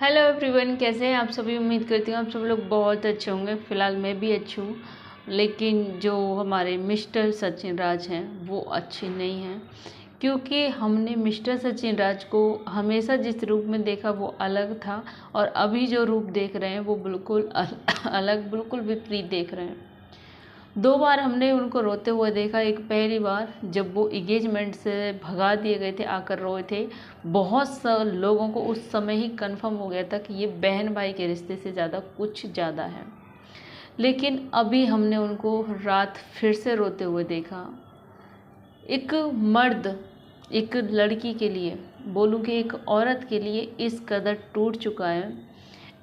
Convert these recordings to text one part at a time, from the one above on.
Hello everyone, कैसे हैं आप सभी। उम्मीद करती हूँ आप सब लोग बहुत अच्छे होंगे। फ़िलहाल मैं भी अच्छी हूँ, लेकिन जो हमारे मिस्टर सचिन राज हैं वो अच्छे नहीं हैं, क्योंकि हमने मिस्टर सचिन राज को हमेशा जिस रूप में देखा वो अलग था, और अभी जो रूप देख रहे हैं वो बिल्कुल अलग, बिल्कुल विपरीत देख रहे हैं। 2 बार हमने उनको रोते हुए देखा। एक पहली बार जब वो एंगेजमेंट से भगा दिए गए थे, आकर रोए थे। बहुत सा लोगों को उस समय ही कंफर्म हो गया था कि ये बहन भाई के रिश्ते से ज़्यादा कुछ ज़्यादा है। लेकिन अभी हमने उनको रात फिर से रोते हुए देखा। एक मर्द एक लड़की के लिए, बोलूँ कि एक औरत के लिए इस कदर टूट चुका है,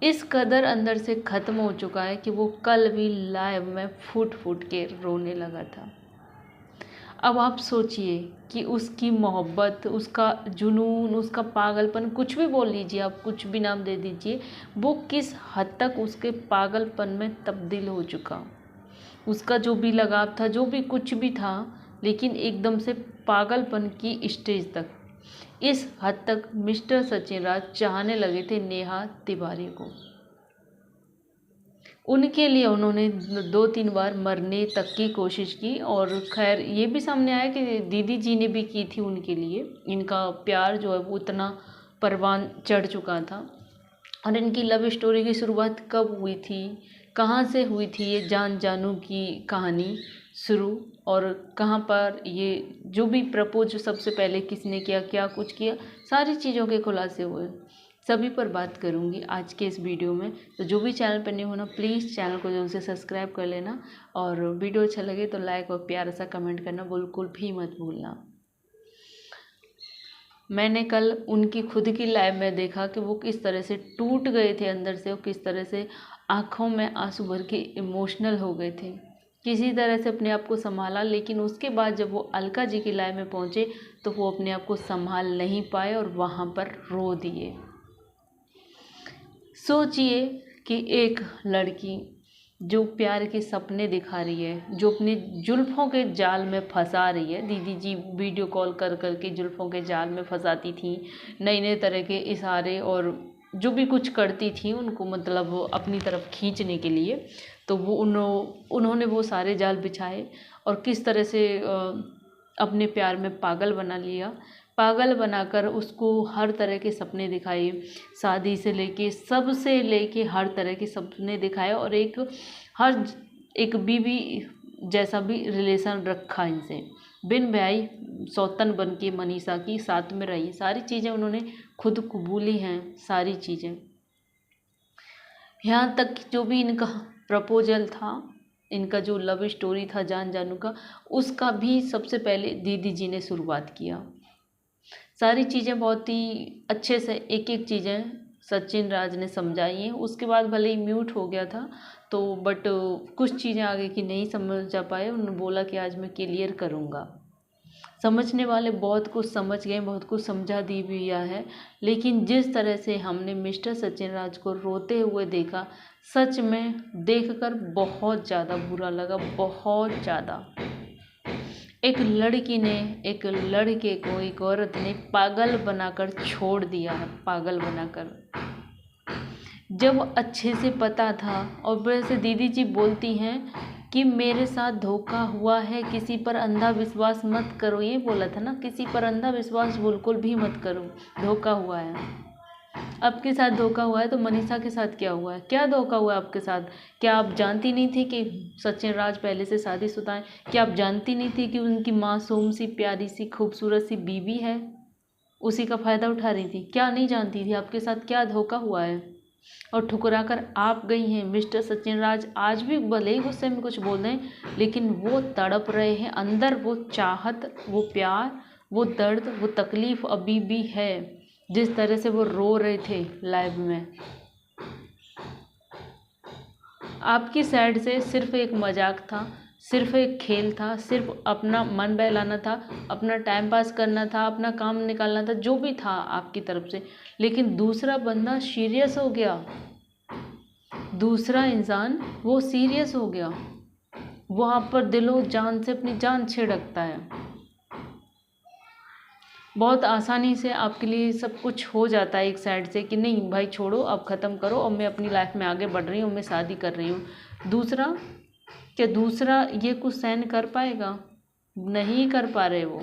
इस कदर अंदर से ख़त्म हो चुका है कि वो कल भी लाइव में फूट फूट के रोने लगा था। अब आप सोचिए कि उसकी मोहब्बत, उसका जुनून, उसका पागलपन, कुछ भी बोल लीजिए, आप कुछ भी नाम दे दीजिए, वो किस हद तक उसके पागलपन में तब्दील हो चुका। उसका जो भी लगाव था, जो भी कुछ भी था, लेकिन एकदम से पागलपन की स्टेज तक, इस हद तक मिस्टर सचिन राज चाहने लगे थे नेहा तिवारी को। उनके लिए उन्होंने 2-3 बार मरने तक की कोशिश की, और खैर ये भी सामने आया कि दीदी जी ने भी की थी उनके लिए। इनका प्यार जो है वो इतना परवान चढ़ चुका था। और इनकी लव स्टोरी की शुरुआत कब हुई थी, कहाँ से हुई थी ये जान जानू की कहानी शुरू, और कहाँ पर ये जो भी प्रपोज सबसे पहले किसने किया, क्या कुछ किया, सारी चीज़ों के खुलासे हुए, सभी पर बात करूँगी आज के इस वीडियो में। तो जो भी चैनल पर नहीं होना, प्लीज़ चैनल को जल्द से सब्सक्राइब कर लेना, और वीडियो अच्छा लगे तो लाइक और प्यारा सा कमेंट करना बिल्कुल भी मत भूलना। मैंने कल उनकी खुद की लाइव में देखा कि वो किस तरह से टूट गए थे अंदर से, और किस तरह से आँखों में आंसू भर के इमोशनल हो गए थे। किसी तरह से अपने आप को संभाला, लेकिन उसके बाद जब वो अलका जी की लाइव में पहुँचे तो वो अपने आप को संभाल नहीं पाए और वहाँ पर रो दिए। सोचिए कि एक लड़की जो प्यार के सपने दिखा रही है, जो अपनी जुल्फ़ों के जाल में फंसा रही है, दीदी जी वीडियो कॉल कर कर के जुल्फ़ों के जाल में फंसाती थी, नए नए तरह के इशारे और जो भी कुछ करती थी उनको, मतलब अपनी तरफ खींचने के लिए। तो वो उन्होंने वो सारे जाल बिछाए, और किस तरह से अपने प्यार में पागल बना लिया, पागल बनाकर उसको हर तरह के सपने दिखाए, शादी से लेके सबसे लेके हर तरह के सपने दिखाए, और एक बीवी जैसा भी रिलेशन रखा इनसे। बिन ब्याही सौतन बन के मनीषा की साथ में रही, सारी चीज़ें उन्होंने खुद कबूली हैं, सारी चीज़ें। यहाँ तक कि जो भी इनका प्रपोजल था, इनका जो लव स्टोरी था जान जानू का, उसका भी सबसे पहले दीदी जी ने शुरुआत किया। सारी चीज़ें बहुत ही अच्छे से एक एक चीज़ें सचिन राज ने समझाई हैं। उसके बाद भले ही म्यूट हो गया था, तो बट कुछ चीज़ें आगे की नहीं समझ जा पाए। उन्होंने बोला कि आज मैं क्लियर करूँगा। समझने वाले बहुत कुछ समझ गए, बहुत कुछ समझा दी भी है, लेकिन जिस तरह से हमने मिस्टर सचिन राज को रोते हुए देखा, सच में देखकर बहुत ज़्यादा बुरा लगा, बहुत ज़्यादा। एक लड़की ने एक लड़के को, एक औरत ने पागल बनाकर छोड़ दिया है, पागल बनाकर, जब अच्छे से पता था। और वैसे दीदी जी बोलती हैं कि मेरे साथ धोखा हुआ है, किसी पर अंधा विश्वास मत करो, ये बोला था ना, किसी पर अंधा विश्वास बिल्कुल भी मत करो, धोखा हुआ है। आपके साथ धोखा हुआ है तो मनीषा के साथ क्या हुआ है, क्या धोखा हुआ है आपके साथ? क्या आप जानती नहीं थी कि सचिन राज पहले से शादीशुदा है? क्या आप जानती नहीं थी कि उनकी मासूम सी, प्यारी सी, खूबसूरत सी बीवी है, उसी का फ़ायदा उठा रही थी? क्या नहीं जानती थी? आपके साथ क्या धोखा हुआ है? और ठुकरा कर आप गई हैं। मिस्टर सचिन राज आज भी भले ही गुस्से में कुछ बोल दें, लेकिन वो तड़प रहे हैं अंदर, वो चाहत, वो प्यार, वो दर्द, वो तकलीफ़ अभी भी है। जिस तरह से वो रो रहे थे लाइव में, आपकी साइड से सिर्फ एक मजाक था, सिर्फ एक खेल था, सिर्फ अपना मन बहलाना था, अपना टाइम पास करना था, अपना काम निकालना था, जो भी था आपकी तरफ से। लेकिन दूसरा बंदा सीरियस हो गया, दूसरा इंसान वो सीरियस हो गया, वहाँ पर दिलो जान से अपनी जान छिड़कता है। बहुत आसानी से आपके लिए सब कुछ हो जाता है एक साइड से कि नहीं भाई छोड़ो, अब ख़त्म करो, अब मैं अपनी लाइफ में आगे बढ़ रही हूँ, मैं शादी कर रही हूँ। दूसरा, क्या दूसरा ये कुछ सहन कर पाएगा? नहीं कर पा रहे वो।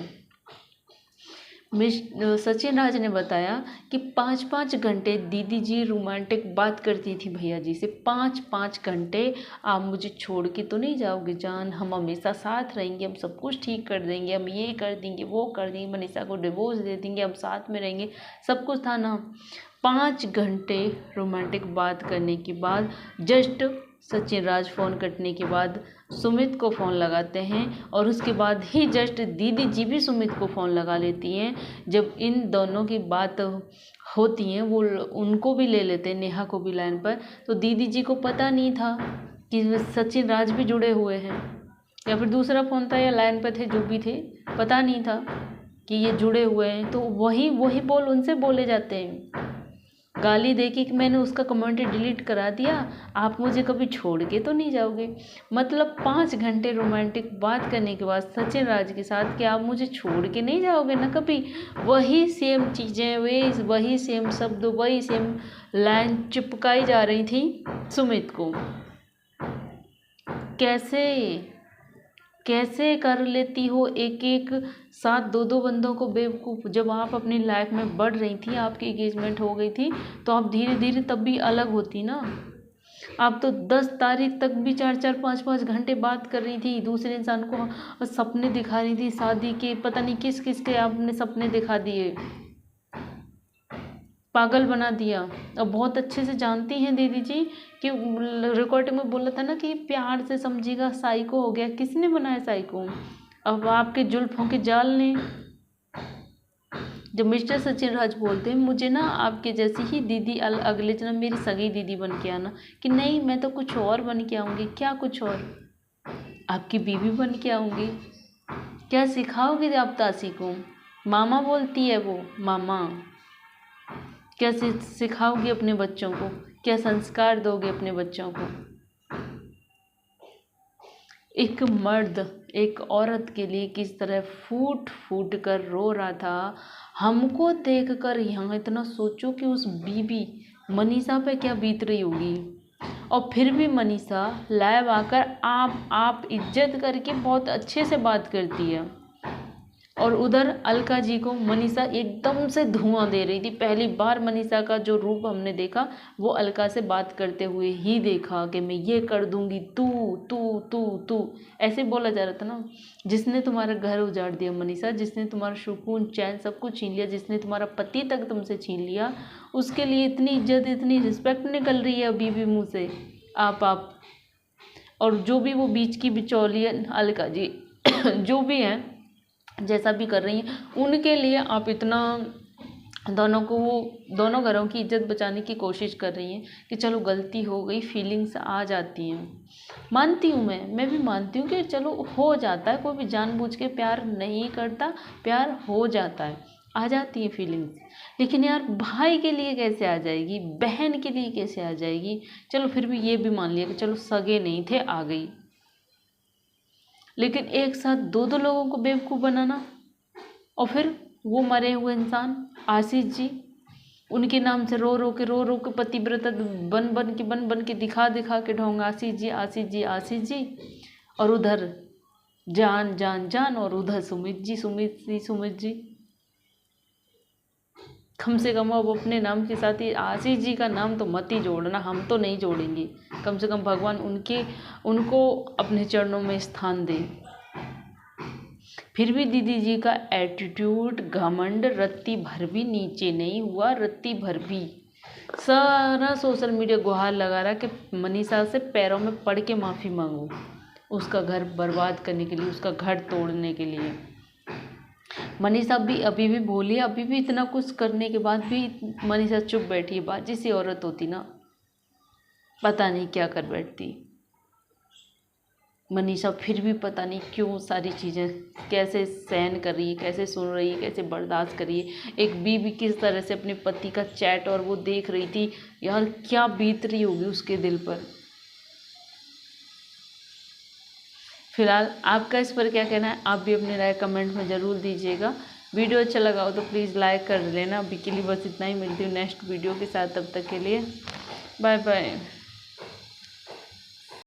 सचिन राज ने बताया कि 5-5 घंटे दीदी जी रोमांटिक बात करती थी भैया जी से। 5-5 घंटे, आप मुझे छोड़ के तो नहीं जाओगे जान, हम हमेशा साथ रहेंगे, हम सब कुछ ठीक कर देंगे, हम ये कर देंगे, वो कर देंगे, मनीषा को डिवोर्स दे देंगे, हम साथ में रहेंगे, सब कुछ था ना। 5 घंटे रोमांटिक बात करने के बाद जस्ट सचिन राज फ़ोन कटने के बाद सुमित को फ़ोन लगाते हैं, और उसके बाद ही जस्ट दीदी जी भी सुमित को फ़ोन लगा लेती हैं। जब इन दोनों की बात होती है वो उनको भी ले लेते हैं, नेहा को भी लाइन पर। तो दीदी जी को पता नहीं था कि सचिन राज भी जुड़े हुए हैं, या फिर दूसरा फ़ोन था या लाइन पर थे, जो भी थे पता नहीं था कि ये जुड़े हुए हैं। तो वही बोल उनसे बोले जाते हैं, गाली देके कि मैंने उसका कमेंट डिलीट करा दिया, आप मुझे कभी छोड़ के तो नहीं जाओगे। मतलब 5 घंटे रोमांटिक बात करने के बाद सचिन राज के साथ कि आप मुझे छोड़ के नहीं जाओगे ना कभी। वही सेम चीज़ें, वही सेम शब्द, वही सेम लाइन चिपकाई जा रही थी सुमित को। कैसे कर लेती हो एक एक साथ दो बंदों को बेवकूफ़। जब आप अपनी लाइफ में बढ़ रही थी, आपकी एंगेजमेंट हो गई थी, तो आप धीरे धीरे तब भी अलग होती ना। आप तो 10 तारीख तक भी 4-4 5-5 घंटे बात कर रही थी, दूसरे इंसान को सपने दिखा रही थी शादी के, पता नहीं किस किस के आपने सपने दिखा दिए, पागल बना दिया। अब बहुत अच्छे से जानती हैं दीदी जी कि रिकॉर्डिंग में बोला था ना कि प्यार से समझिएगा, साइको हो गया। किसने बनाया साइको? अब आपके जुल्फों के जाल ने। जब मिस्टर सचिन राज बोलते हैं मुझे ना आपके जैसी ही दीदी अगले जन्म मेरी सगी दीदी बन के आना, कि नहीं मैं तो कुछ और बन के आऊँगी। क्या कुछ और? आपकी बीवी बन के आऊँगी। क्या सिखाओगे आप तासी को? मामा बोलती है वो, मामा। क्या सिखाओगे अपने बच्चों को? क्या संस्कार दोगे अपने बच्चों को? एक मर्द एक औरत के लिए किस तरह फूट फूट कर रो रहा था, हमको देखकर यहाँ इतना सोचो कि उस बीबी मनीषा पे क्या बीत रही होगी। और फिर भी मनीषा लाइव आकर आप इज्जत करके बहुत अच्छे से बात करती है, और उधर अलका जी को मनीषा एकदम से धुआं दे रही थी। पहली बार मनीषा का जो रूप हमने देखा वो अलका से बात करते हुए ही देखा कि मैं ये कर दूंगी, तू तू तू तू ऐसे बोला जा रहा था ना। जिसने तुम्हारा घर उजाड़ दिया मनीषा, जिसने तुम्हारा सुकून चैन सब कुछ छीन लिया, जिसने तुम्हारा पति तक तुमसे छीन लिया, उसके लिए इतनी इज्जत इतनी रिस्पेक्ट निकल रही है अभी भी मुँह से। आप और जो भी वो बीच की बिचौलियन अलका जी जो भी हैं, जैसा भी कर रही हैं, उनके लिए आप इतना दोनों घरों की इज्जत बचाने की कोशिश कर रही हैं कि चलो गलती हो गई, फीलिंग्स आ जाती हैं। मानती हूँ, मैं भी मानती हूँ कि चलो हो जाता है, कोई भी जानबूझ के प्यार नहीं करता, प्यार हो जाता है, आ जाती है फीलिंग्स। लेकिन यार भाई के लिए कैसे आ जाएगी, बहन के लिए कैसे आ जाएगी? चलो फिर भी ये भी मान लिया कि चलो सगे नहीं थे, आ गई। लेकिन एक साथ दो लोगों को बेवकूफ़ बनाना, और फिर वो मरे हुए इंसान आशीष जी, उनके नाम से रो के पतिव्रता बन के दिखा के ढोंग, आशीष जी आशीष जी आशीष जी, और उधर जान जान जान, और उधर सुमित जी। कम से कम अब अपने नाम के साथ ही आशीष जी का नाम तो मत ही जोड़ना, हम तो नहीं जोड़ेंगे। कम से कम भगवान उनको अपने चरणों में स्थान दें। फिर भी दीदी जी का एटीट्यूड, घमंड रत्ती भर भी नीचे नहीं हुआ, रत्ती भर भी। सारा सोशल मीडिया गुहार लगा रहा कि मनीषा से पैरों में पड़ के माफ़ी मांगो, उसका घर बर्बाद करने के लिए, उसका घर तोड़ने के लिए। मनीषा अभी भी बोली, अभी भी इतना कुछ करने के बाद भी मनीषा चुप बैठी है। बात जिसी औरत होती ना, पता नहीं क्या कर बैठती मनीषा। फिर भी पता नहीं क्यों सारी चीज़ें कैसे सहन कर रही है, कैसे सुन रही है, कैसे बर्दाश्त कर रही है। एक बीवी किस तरह से अपने पति का चैट और वो देख रही थी, यार क्या बीत रही होगी उसके दिल पर। फिलहाल आपका इस पर क्या कहना है, आप भी अपनी राय कमेंट में ज़रूर दीजिएगा। वीडियो अच्छा लगा हो तो प्लीज़ लाइक कर लेना। अभी के लिए बस इतना ही, मिलती हूँ नेक्स्ट वीडियो के साथ, तब तक के लिए बाय बाय।